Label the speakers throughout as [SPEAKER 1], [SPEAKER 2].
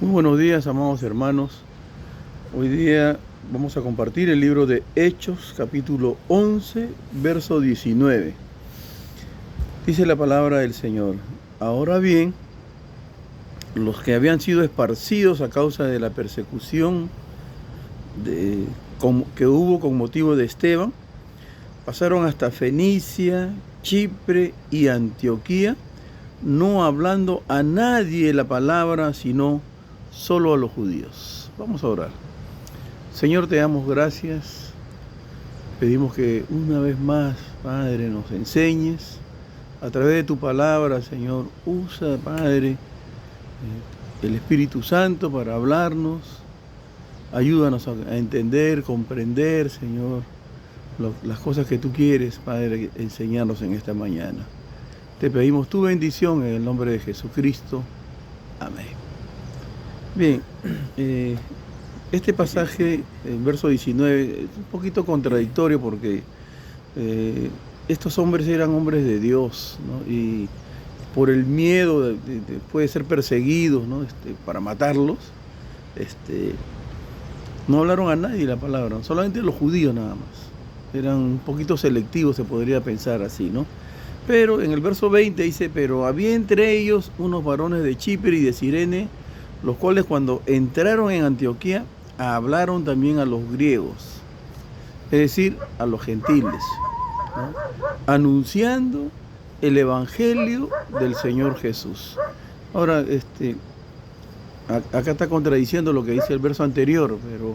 [SPEAKER 1] Muy buenos días, amados hermanos. Hoy día vamos a compartir el libro de Hechos, capítulo 11, verso 19. Dice la palabra del Señor: Ahora bien, los que habían sido esparcidos a causa de la persecución que hubo con motivo de Esteban, pasaron hasta Fenicia, Chipre y Antioquía, no hablando a nadie la palabra, sino solo a los judíos. Vamos a orar. Señor, te damos gracias. Pedimos que una vez más, Padre, nos enseñes a través de tu palabra, Señor. Usa, Padre, el Espíritu Santo para hablarnos. Ayúdanos a entender, comprender, Señor, las cosas que tú quieres, Padre, enseñarnos en esta mañana. Te pedimos tu bendición en el nombre de Jesucristo. Amén. Bien, este pasaje, el verso 19, es un poquito contradictorio porque estos hombres eran hombres de Dios, ¿no? Y por el miedo de ser perseguidos, ¿no? Para matarlos, no hablaron a nadie la palabra, solamente los judíos nada más. Eran un poquito selectivos, se podría pensar así, ¿no? Pero en el verso 20 dice: pero había entre ellos unos varones de Chipre y de Cirene, los cuales cuando entraron en Antioquía hablaron también a los griegos, es decir, a los gentiles, ¿no? Anunciando el evangelio del Señor Jesús. Ahora, acá está contradiciendo lo que dice el verso anterior, pero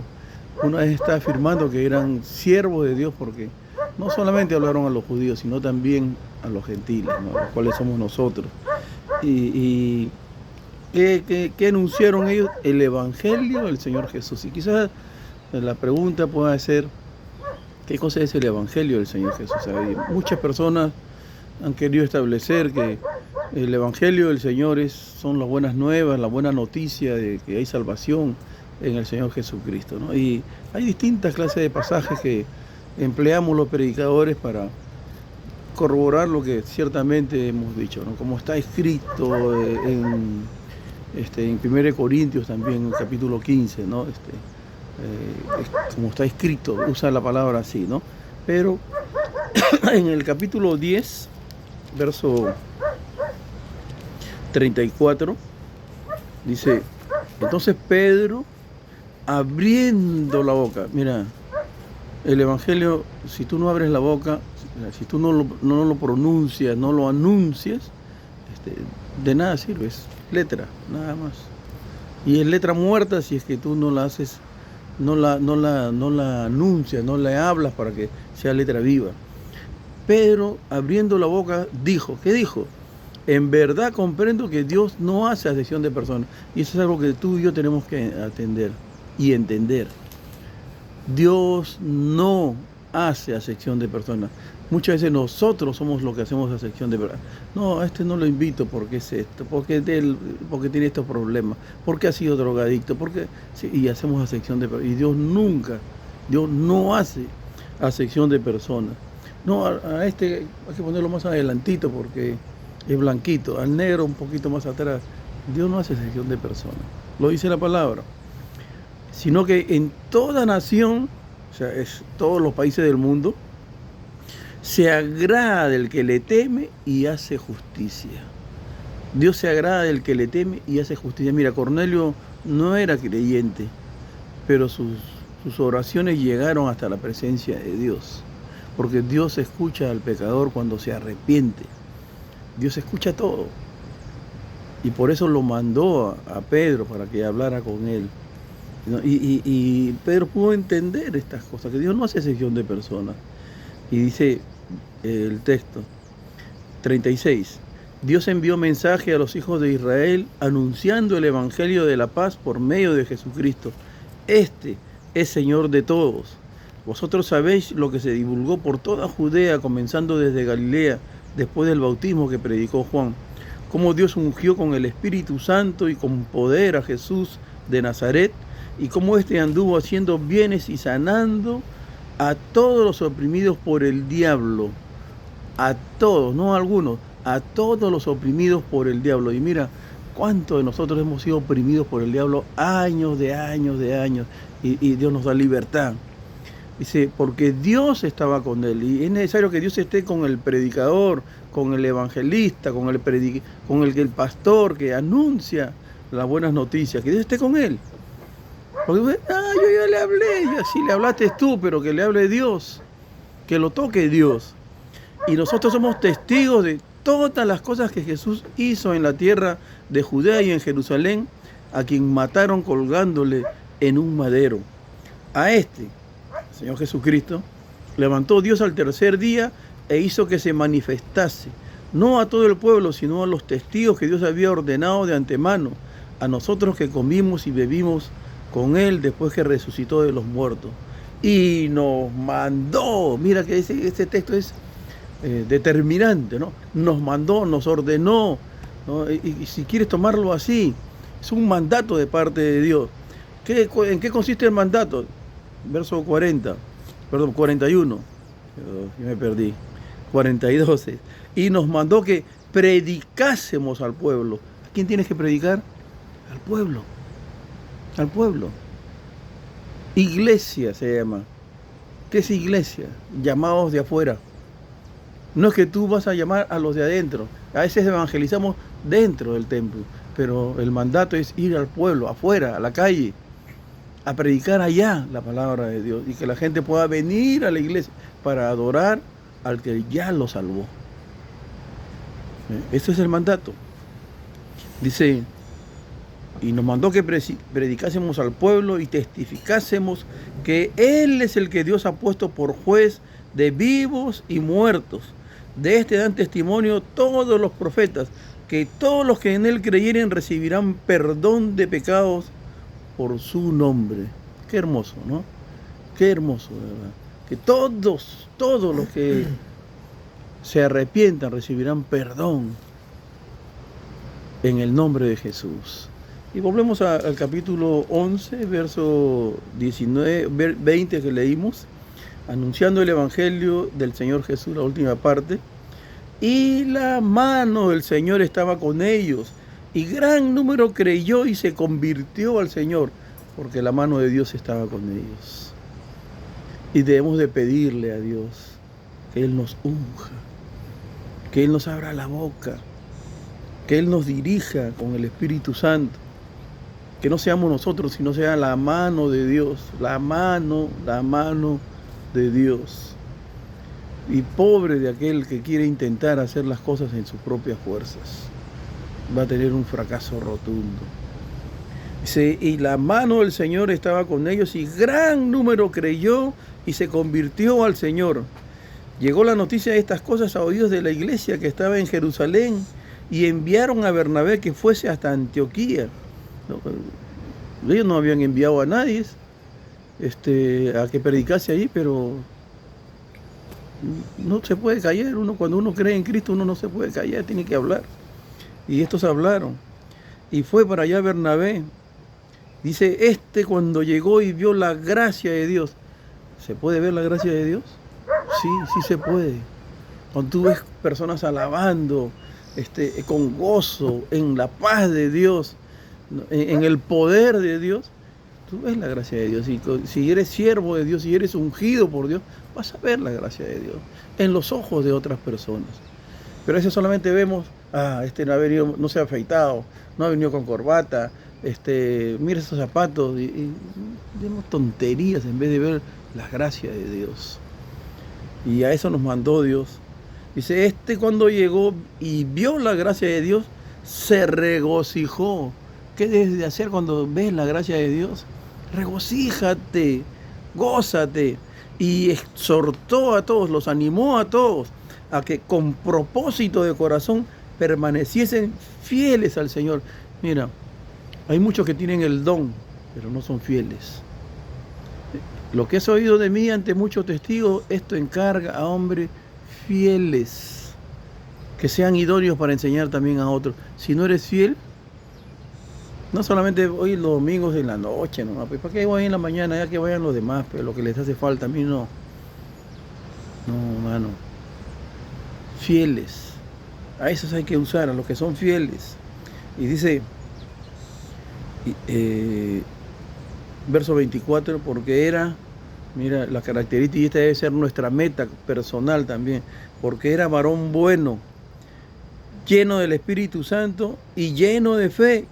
[SPEAKER 1] una vez está afirmando que eran siervos de Dios porque no solamente hablaron a los judíos, sino también a los gentiles, ¿no? Los cuales somos nosotros. ¿Qué anunciaron ellos? El evangelio del Señor Jesús. Y quizás la pregunta pueda ser: ¿qué cosa es el evangelio del Señor Jesús? Muchas personas han querido establecer que el evangelio del Señor son las buenas nuevas, la buena noticia de que hay salvación en el Señor Jesucristo, ¿no? Y hay distintas clases de pasajes que empleamos los predicadores para corroborar lo que ciertamente hemos dicho, ¿no? Como está escrito en 1 Corintios también, capítulo 15, ¿no? Como está escrito, usa la palabra así, ¿no? Pero en el capítulo 10, verso 34, dice: entonces Pedro, abriendo la boca, mira, el evangelio, si tú no abres la boca, si tú no lo pronuncias, no lo anuncias, de nada sirve, es letra, nada más. Y es letra muerta si es que tú no la haces, no la anuncias, no la hablas para que sea letra viva. Pedro, abriendo la boca, dijo, ¿qué dijo? En verdad comprendo que Dios no hace acepción de personas. Y eso es algo que tú y yo tenemos que atender y entender. Dios no hace acepción de personas. Muchas veces nosotros somos los que hacemos acepción de personas. No, a no lo invito porque es esto, porque tiene estos problemas, porque ha sido drogadicto, sí, y hacemos acepción de personas. Y Dios no hace acepción de personas. No, hay que ponerlo más adelantito porque es blanquito, al negro un poquito más atrás. Dios no hace acepción de personas, lo dice la palabra, sino que en toda nación, o sea, es todos los países del mundo, se agrada del que le teme y hace justicia. Dios se agrada del que le teme y hace justicia. Mira, Cornelio no era creyente, pero sus oraciones llegaron hasta la presencia de Dios, porque Dios escucha al pecador cuando se arrepiente. Dios escucha todo. Y por eso lo mandó a Pedro para que hablara con él. Y Pedro pudo entender estas cosas, que Dios no hace excepción de personas. Y dice el texto 36: Dios envió mensaje a los hijos de Israel anunciando el evangelio de la paz por medio de Jesucristo. Este es Señor de todos. Vosotros sabéis lo que se divulgó por toda Judea, comenzando desde Galilea, después del bautismo que predicó Juan, cómo Dios ungió con el Espíritu Santo y con poder a Jesús de Nazaret, y cómo anduvo haciendo bienes y sanando a todos los oprimidos por el diablo. A todos, no a algunos, a todos los oprimidos por el diablo. Y mira, ¿Cuántos de nosotros hemos sido oprimidos por el diablo años de años de años? Y Dios nos da libertad. Dice, porque Dios estaba con él. Y es necesario que Dios esté con el predicador, con el evangelista, con el pastor que anuncia las buenas noticias. Que Dios esté con él. Porque yo ya le hablé, ya sí le hablaste tú, pero que le hable Dios. Que lo toque Dios. Y nosotros somos testigos de todas las cosas que Jesús hizo en la tierra de Judea y en Jerusalén, a quien mataron colgándole en un madero. A este, Señor Jesucristo, levantó Dios al tercer día e hizo que se manifestase, no a todo el pueblo, sino a los testigos que Dios había ordenado de antemano, a nosotros que comimos y bebimos con Él después que resucitó de los muertos. Y nos mandó, mira que ese texto es determinante, ¿no? Nos mandó, nos ordenó, ¿no? Y si quieres tomarlo así, es un mandato de parte de Dios. ¿En qué consiste el mandato? Verso 41, yo me perdí, 42, y nos mandó que predicásemos al pueblo. ¿A quién tienes que predicar? Al pueblo, al pueblo. Iglesia se llama. ¿Qué es iglesia? Llamados de afuera. No es que tú vas a llamar a los de adentro. A veces evangelizamos dentro del templo, pero el mandato es ir al pueblo, afuera, a la calle, a predicar allá la palabra de Dios y que la gente pueda venir a la iglesia para adorar al que ya lo salvó. Este es el mandato. Dice, y nos mandó que predicásemos al pueblo y testificásemos que Él es el que Dios ha puesto por juez de vivos y muertos. De este dan testimonio todos los profetas, que todos los que en Él creyeren recibirán perdón de pecados por su nombre. Qué hermoso, ¿no? Qué hermoso, ¿verdad? Que todos los que se arrepientan recibirán perdón en el nombre de Jesús. Y volvemos al capítulo 11, verso 20 que leímos, anunciando el Evangelio del Señor Jesús, la última parte. Y la mano del Señor estaba con ellos, y gran número creyó y se convirtió al Señor, porque la mano de Dios estaba con ellos. Y debemos de pedirle a Dios que Él nos unja, que Él nos abra la boca, que Él nos dirija con el Espíritu Santo, que no seamos nosotros, sino sea la mano de Dios, la mano de Dios. Y pobre de aquel que quiere intentar hacer las cosas en sus propias fuerzas, va a tener un fracaso rotundo. Dice, y la mano del Señor estaba con ellos, y gran número creyó y se convirtió al Señor. Llegó la noticia de estas cosas a oídos de la iglesia que estaba en Jerusalén, y enviaron a Bernabé que fuese hasta Antioquía. Ellos no habían enviado a nadie a que predicase allí, pero no se puede callar. Cuando uno cree en Cristo, uno no se puede callar, tiene que hablar. Y estos hablaron. Y fue para allá Bernabé. Dice, cuando llegó y vio la gracia de Dios. ¿Se puede ver la gracia de Dios? Sí, sí se puede. Cuando tú ves personas alabando, con gozo, en la paz de Dios, en el poder de Dios, tú ves la gracia de Dios. Y si eres siervo de Dios, si eres ungido por Dios, vas a ver la gracia de Dios en los ojos de otras personas. Pero a veces solamente vemos, no ha venido, no se ha afeitado, no ha venido con corbata, mira esos zapatos, y vemos tonterías en vez de ver la gracia de Dios. Y a eso nos mandó Dios. Dice, cuando llegó y vio la gracia de Dios, se regocijó. ¿Qué debes de hacer cuando ves la gracia de Dios? Regocíjate, gózate. Y exhortó a todos, los animó a todos, a que con propósito de corazón permaneciesen fieles al Señor. Mira, hay muchos que tienen el don, pero no son fieles. Lo que has oído de mí ante muchos testigos, esto encarga a hombres fieles, que sean idóneos para enseñar también a otros. Si no eres fiel, no solamente hoy los domingos en la noche, ¿no? Pues ¿para qué voy en la mañana? Ya que vayan los demás, pero lo que les hace falta a mí no. No, hermano. Fieles. A esos hay que usar, a los que son fieles. Y dice, verso 24, porque era, mira, la característica, y esta debe ser nuestra meta personal también, porque era varón bueno, lleno del Espíritu Santo y lleno de fe.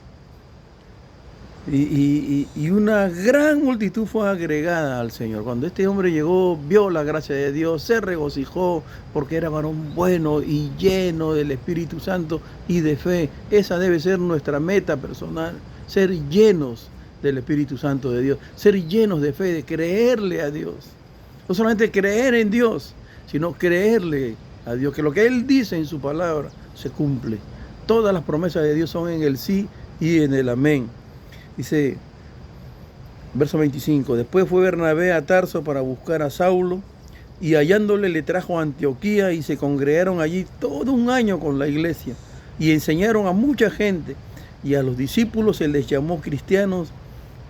[SPEAKER 1] Y una gran multitud fue agregada al Señor. Cuando este hombre llegó, vio la gracia de Dios, se regocijó porque era varón bueno y lleno del Espíritu Santo y de fe. Esa debe ser nuestra meta personal, ser llenos del Espíritu Santo de Dios, ser llenos de fe, de creerle a Dios. No solamente creer en Dios, sino creerle a Dios, que lo que Él dice en su palabra se cumple. Todas las promesas de Dios son en el sí y en el amén. Dice, verso 25, después fue Bernabé a Tarso para buscar a Saulo, y hallándole le trajo a Antioquía, y se congregaron allí todo un año con la iglesia, y enseñaron a mucha gente, y a los discípulos se les llamó cristianos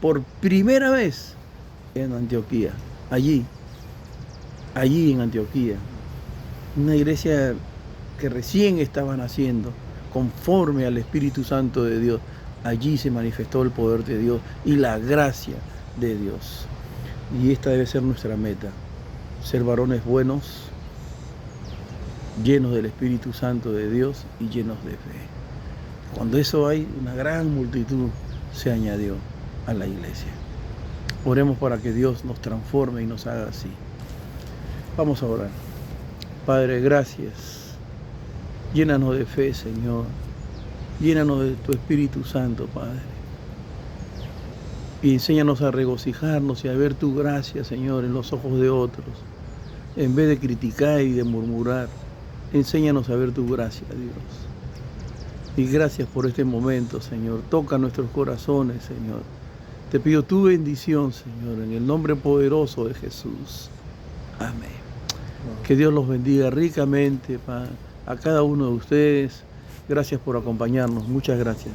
[SPEAKER 1] por primera vez en Antioquía, allí en Antioquía, una iglesia que recién estaba naciendo, conforme al Espíritu Santo de Dios. Allí se manifestó el poder de Dios y la gracia de Dios. Y esta debe ser nuestra meta, ser varones buenos, llenos del Espíritu Santo de Dios y llenos de fe. Cuando eso hay, una gran multitud se añadió a la iglesia. Oremos para que Dios nos transforme y nos haga así. Vamos a orar. Padre, gracias. Llénanos de fe, Señor. Llénanos de tu Espíritu Santo, Padre. Y enséñanos a regocijarnos y a ver tu gracia, Señor, en los ojos de otros. En vez de criticar y de murmurar, enséñanos a ver tu gracia, Dios. Y gracias por este momento, Señor. Toca nuestros corazones, Señor. Te pido tu bendición, Señor, en el nombre poderoso de Jesús. Amén. Que Dios los bendiga ricamente, a cada uno de ustedes. Gracias por acompañarnos. Muchas gracias.